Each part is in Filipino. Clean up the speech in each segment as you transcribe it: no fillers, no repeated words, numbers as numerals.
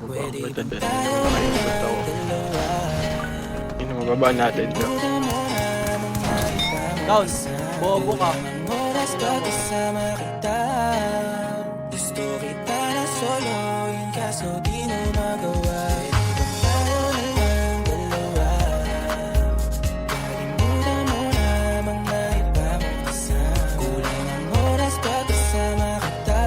Pwede bang tayo dalawa? Yun ang mababa natin. Down. Bobo ka. Oras pagkasama kita. Gusto kita na soloin kaso di mo magawa. Pwede bang tayo na lang dalawa? Kalimutan mo na mga iba mong kasama. Kulang ang oras pagkasama kita.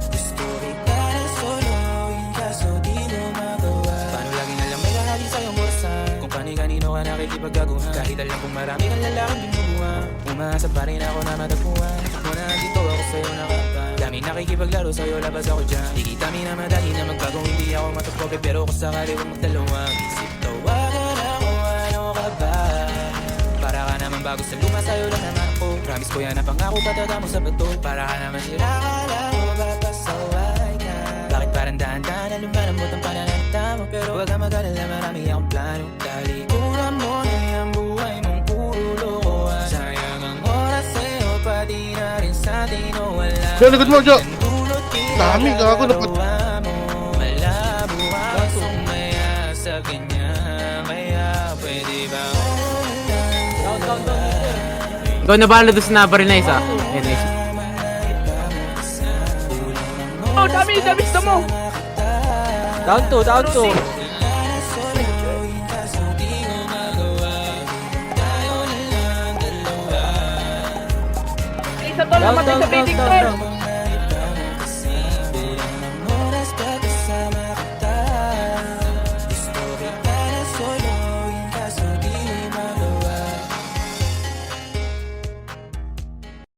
Gusto kita na soloin kaso di mo magawa. Paano lagi na lang may lahali sa'yong burasan? Kung kani-kanino ka nakikipagkaguhan. Kahit alam kong marami kang lalaking binubuhan. Umaasa pa rin ako na matagpuan. Muna nandito ako sa'yo nakapan. Dami nakikipaglaro sa'yo, labas ako dyan. Di kita minamadali na magbago, hindi ako matupobe. Pero kung sakali huwag magdalawang isip, tawagan ako, ano ka ba? Para ka naman bago sa luma, sa'yo lang naman ako. Promise ko yan na pangako, tatata mo sa bato. Para ka naman sira ka lang, mapapasaway ka. Bakit parang dahan-dahan na lumalambot ang pananalita mo? Pero huwag ka mag-alala, marami akong plano. Talikuran mo na yung buhay mong puro lokohan. Sayang ang oras sa'yo, pati na rin sa atin o wala. Jo, likod mo, Jo. Dami, gago na pat... Malabo ang sumaya sa kanya. Kaya pwede ba? Down. Ikaw na bahala doon sa nabaril na isa. Ayun, nice. Oh, dami mo. Down to. Isa tol namatay sa Basic Tol.